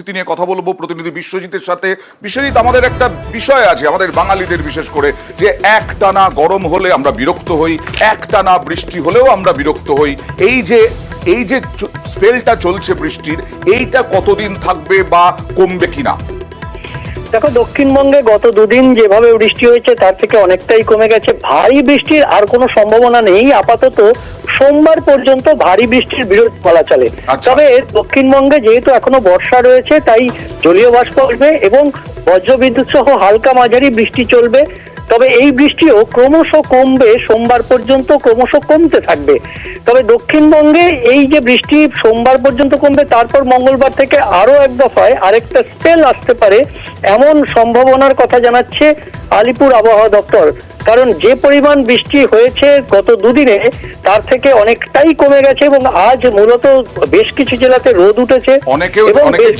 নিয়ে কথা বলবো প্রতিনিধি বিশ্বজিতের সাথে। বিশ্বজিৎ, আমাদের একটা বিষয় আছে আমাদের বাঙালিদের, বিশেষ করে যে একটানা গরম হলে আমরা বিরক্ত হই, একটানা বৃষ্টি হলেও আমরা বিরক্ত হই। এই যে স্পেলটা চলছে বৃষ্টির, এইটা কতদিন থাকবে বা কমবে কিনা? দেখো, দক্ষিণবঙ্গে গত দুদিন যেভাবে বৃষ্টি হয়েছে তার থেকে অনেকটাই কমে গেছে। ভারী বৃষ্টির আর কোনো সম্ভাবনা নেই আপাতত। সোমবার পর্যন্ত ভারী বৃষ্টির বিরোধ বলা চলে। তবে দক্ষিণবঙ্গে যেহেতু এখনো বর্ষা রয়েছে, তাই জলীয় বাষ্প আসবে এবং বজ্রবিদ্যুৎ সহ হালকা মাঝারি বৃষ্টি চলবে। তবে এই বৃষ্টিও ক্রমশ কমবে, সোমবার পর্যন্ত ক্রমশ কমতে থাকবে। তবে দক্ষিণবঙ্গে এই যে বৃষ্টি সোমবার পর্যন্ত কমবে, তারপর মঙ্গলবার থেকে আরো এক দফায় আরেকটা স্পেল আসতে পারে, এমন সম্ভাবনার কথা জানাচ্ছে আলিপুর আবহাওয়া দপ্তর। কারণ যে পরিমাণ বৃষ্টি হয়েছে গত দুদিনে তার থেকে অনেকটাই কমে গেছে এবং আজ মূলত বেশ কিছু জেলাতে রোদ উঠেছে। অনেকে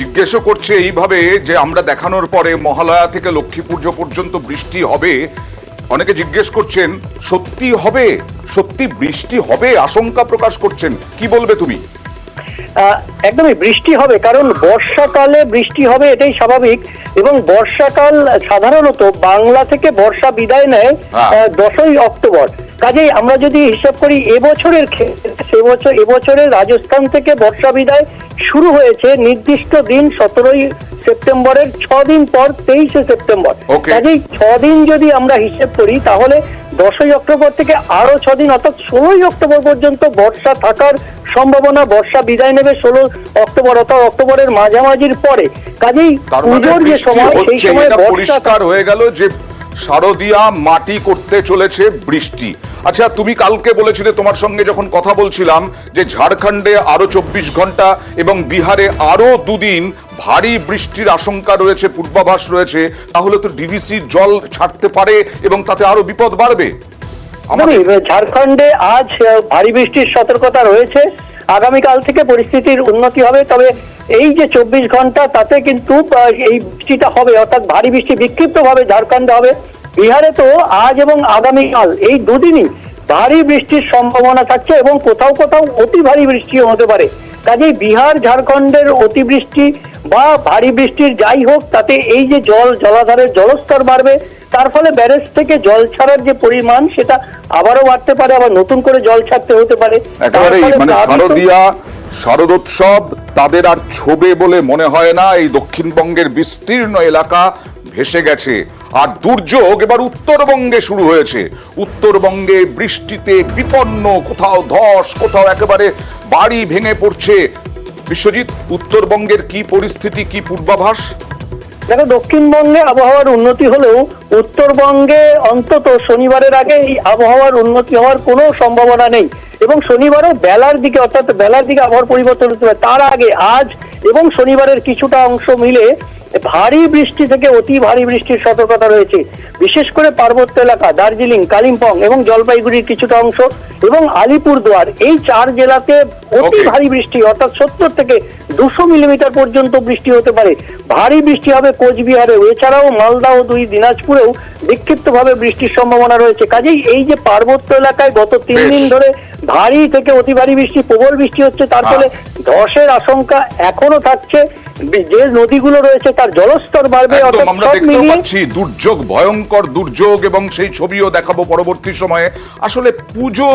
জিজ্ঞেসও করছে এইভাবে যে আমরা দেখানোর পরে মহালয়া থেকে লক্ষ্মী পুজো পর্যন্ত বৃষ্টি হবে। অনেকে জিজ্ঞেস করছেন সত্যি হবে, সত্যি বৃষ্টি হবে, আশঙ্কা প্রকাশ করছেন। কি বলবে তুমি? একদমই বৃষ্টি হবে, কারণ বর্ষাকালে বৃষ্টি হবে, এটাই স্বাভাবিক। এবং বর্ষাকাল সাধারণত বাংলা থেকে বর্ষা বিদায় নেয় 10ই অক্টোবর। কাজেই আমরা যদি হিসাব করি এবছরের ক্ষেত্রে, এবছরের রাজস্থান থেকে বর্ষা বিদায় শুরু হয়েছে নির্দিষ্ট দিন 17ই সেপ্টেম্বরের 6 দিন পর 23শে সেপ্টেম্বর। কাজেই 6 দিন যদি আমরা হিসেব করি তাহলে 10ই অক্টোবর থেকে আরো 6 দিন অর্থাৎ 16ই অক্টোবর পর্যন্ত বর্ষা থাকার সম্ভাবনা। বর্ষা বিদায় নেবে 16 অক্টোবর অর্থাৎ অক্টোবরের মাঝামাঝির পরে। কাজেই পুজোর যে সময়, সেই সময় পরিষ্কার হয়ে গেল যে শারদীয়া মাটি করতে চলেছে বৃষ্টি। আচ্ছা, তুমি কালকে বলেছিলে, তোমার সঙ্গে যখন কথা বলছিলাম, যে ঝাড়খণ্ডে আরো 24 ঘন্টা এবং বিহারে আরো 2 দিন ভারী বৃষ্টির আশঙ্কা রয়েছে, পূর্বাভাস রয়েছে। তাহলে তো ডিভিসির জল ছাড়তে পারে এবং তাতে আরো বিপদ বাড়বে। ঝাড়খণ্ডে আজ ভারী বৃষ্টির সতর্কতা রয়েছে। আগামীকাল থেকে পরিস্থিতির উন্নতি হবে। তবে এই যে 24 ঘন্টা তাতে কিন্তু এই বৃষ্টিটা হবে, অর্থাৎ ভারী বৃষ্টি বিক্ষিপ্তভাবে ঝাড়খণ্ডে হবে। বিহারে তো আজ এবং আগামীকাল এই দুদিনই ভারী বৃষ্টির সম্ভাবনা থাকছে এবং কোথাও কোথাও অতি ভারী বৃষ্টিও হতে পারে। কাজেই বিহার ঝাড়খণ্ডের অতিবৃষ্টি বা ভারী বৃষ্টির যাই হোক, তাতে এই যে জলাধারের জলস্তর বাড়বে, তার ফলে ব্যারেজ থেকে জল ছাড়ার যে পরিমাণ সেটা আবারও বাড়তে পারে, আবার নতুন করে জল ছাড়তে হতে পারে। একেবারেই মানে শারদীয়া শারদোৎসব তাদের আর ছোবে বলে মনে হয় না। এই দক্ষিণবঙ্গের বিস্তীর্ণ এলাকা ভেসে গেছে। আর দুর্যোগ এবার উত্তরবঙ্গে শুরু হয়েছে। উত্তরবঙ্গে বৃষ্টিতে বিপন্ন, কোথাও ধস, কোথাও একেবারে বাড়ি ভেঙে পড়ছে। বিশ্বজিৎ, উত্তরবঙ্গের কি পরিস্থিতি, কি পূর্বাভাস? দেখো, দক্ষিণবঙ্গে আবহাওয়ার উন্নতি হলেও উত্তরবঙ্গে অন্তত শনিবারের আগে এই আবহাওয়ার উন্নতি হওয়ার কোনো সম্ভাবনা নেই। এবং শনিবারও বেলার দিকে, অর্থাৎ বেলার দিকে আবহাওয়ার পরিবর্তন হতে পারে। তার আগে আজ এবং শনিবারের কিছুটা অংশ মিলে ভারী বৃষ্টি থেকে অতি ভারী বৃষ্টির সতর্কতা রয়েছে। বিশেষ করে পার্বত্য এলাকা, দার্জিলিং, কালিম্পং এবং জলপাইগুড়ির কিছুটা অংশ এবং আলিপুরদুয়ার, এই 4 জেলাতে অতি ভারী বৃষ্টি অর্থাৎ 70 থেকে 200 মিলিমিটার পর্যন্ত বৃষ্টি হতে পারে। ভারী বৃষ্টি হবে কোচবিহারেও, এছাড়াও মালদা ও 2 দিনাজপুরেও বিক্ষিপ্তভাবে বৃষ্টির সম্ভাবনা রয়েছে। কাজেই এই যে পার্বত্য এলাকায় গত 3 দিন ধরে ভারী থেকে অতি ভারী বৃষ্টি, প্রবল বৃষ্টি হচ্ছে, তার ফলে ধসের আশঙ্কা এখনো থাকছে। যে নদীগুলো রয়েছে তার জলস্তর বাড়বে। আমরা দেখতে পাচ্ছি দুর্যোগ, ভয়ঙ্কর দুর্যোগ, এবং সেই ছবিও দেখাবো পরবর্তী সময়ে। আসলে পুজো